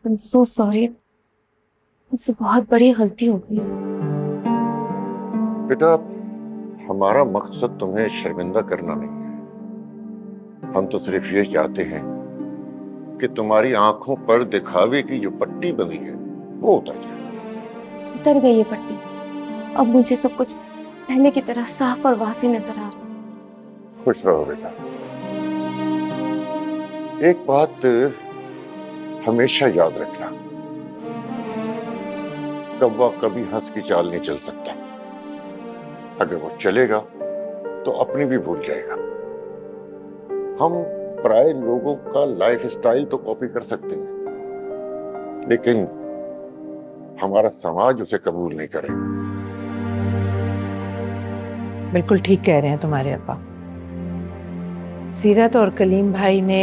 I'm so sorry. मुझसे बहुत बड़ी गलती हो गई। बेटा, हमारा मकसद तुम्हें शर्मिंदा करना नहीं है। हम तो सिर्फ ये चाहते हैं कि तुम्हारी आंखों पर दिखावे की जो पट्टी बंधी है वो उतर जाए। उतर गई ये पट्टी। अब मुझे सब कुछ पहले की तरह साफ और वाज़ेह नजर आ रहा है। खुश रहो बेटा। एक बात हमेशा याद रखना, कौवा कभी हंस की चाल नहीं चल सकता। अगर वो चलेगा तो अपनी भी भूल जाएगा। हम पराये लोगों का लाइफ स्टाइल तो कॉपी कर सकते हैं, लेकिन हमारा समाज उसे कबूल नहीं करेगा। बिल्कुल ठीक कह रहे हैं तुम्हारे अब्बा। सीरत और कलीम भाई ने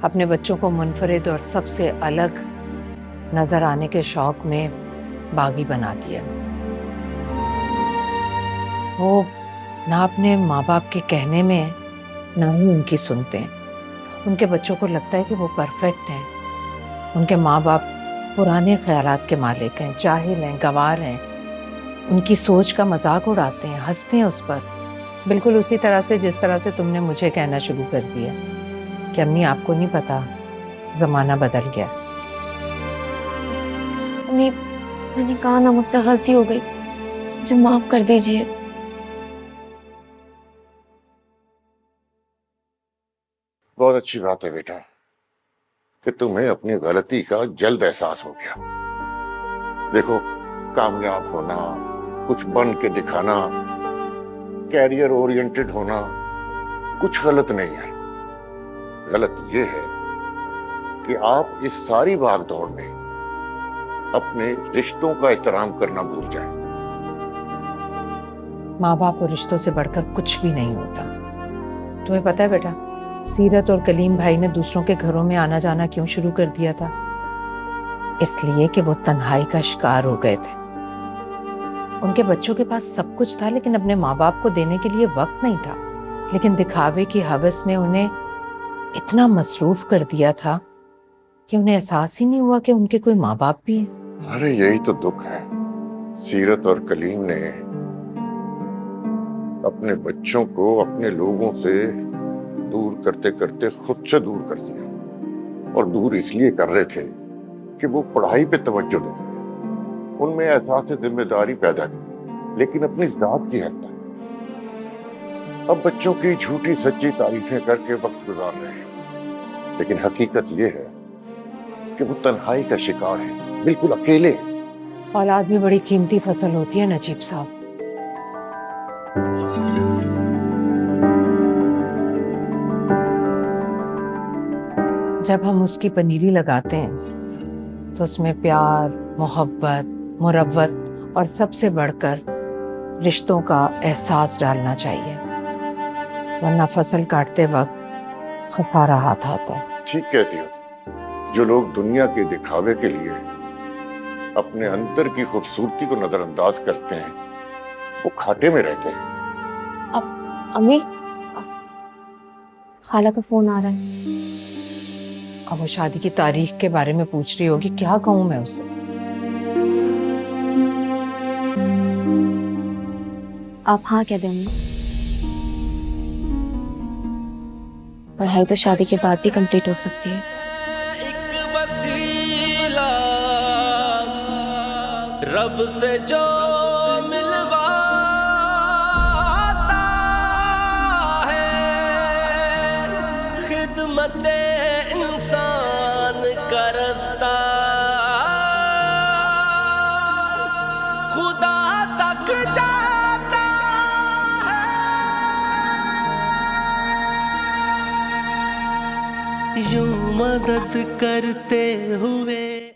अपने बच्चों को मुनफरिद और सबसे अलग नजर आने के शौक में बागी बना दिया। वो ना अपने माँ बाप के कहने में ना ही उनकी सुनते हैं। उनके बच्चों को लगता है कि वो परफेक्ट हैं। उनके माँ बाप पुराने ख्यालात के मालिक हैं, जाहिल हैं, गंवार हैं। उनकी सोच का मजाक उड़ाते हैं, हंसते हैं उस पर, बिल्कुल उसी तरह से जिस तरह से तुमने मुझे कहना शुरू कर दिया कि अम्मी आपको नहीं पता, जमाना बदल गया। अम्मी, मैंने कहा ना मुझसे गलती हो गई, मुझे माफ कर दीजिए। बहुत अच्छी बात है बेटा कि तुम्हें अपनी गलती का जल्द एहसास हो गया। देखो, कामयाब होना, कुछ बन के दिखाना, कैरियर ओरिएंटेड होना कुछ गलत नहीं है। गलत ये है कि आप इस सारी भागदौड़ में अपने रिश्तों का एहतराम करना भूल जाएं। माँ बाप और रिश्तों से बढ़कर कुछ भी नहीं होता। तुम्हें पता है बेटा, सीरत और कलीम भाई ने दूसरों के घरों में आना जाना क्यों शुरू कर दिया था? इसलिए कि वो तन्हाई का शिकार हो गए थे। उनके बच्चों के पास सब कुछ था, लेकिन अपने माँ बाप को देने के लिए वक्त नहीं था। लेकिन दिखावे की हवस ने उन्हें इतना मसरूफ कर दिया था कि उन्हें एहसास ही नहीं हुआ कि उनके कोई माँ बाप भी हैं। अरे यही तो दुख है। सीरत और कलीम ने अपने बच्चों को अपने लोगों से दूर करते करते खुद से दूर कर दिया। और दूर इसलिए कर रहे थे कि वो पढ़ाई पे तवज्जो दें। उनमें एहसास जिम्मेदारी पैदा की, लेकिन अपनी जात की हद तक। अब बच्चों की झूठी सच्ची तारीफें करके वक्त गुजार रहे हैं, लेकिन हकीकत ये है कि वो तन्हाई का शिकार है, बिल्कुल अकेले। औलाद भी बड़ी कीमती फसल होती है नजीब साहब। जब हम उसकी पनीरी लगाते हैं तो उसमें प्यार, मोहब्बत, मुरव्वत और सबसे बढ़कर रिश्तों का एहसास डालना चाहिए, वरना फसल काटते वक्त खसारा हाथ आता है। ठीक कहती हो। जो लोग दुनिया के दिखावे के लिए अपने अंदर की खूबसूरती को नजरअंदाज करते हैं, वो घाटे में रहते हैं। अम्मी, खाला का फोन आ रहा है। अब वो शादी की तारीख के बारे में पूछ रही होगी, क्या कहूँ मैं उसे? आप हाँ कह देंगे। पढ़ाई तो शादी के बाद भी कंप्लीट हो सकती है। एक वसीला रब से जो मिलवाता है, खिदमते इंसान का रास्ता खुदा तक जाता है। यूं मदद करते हुए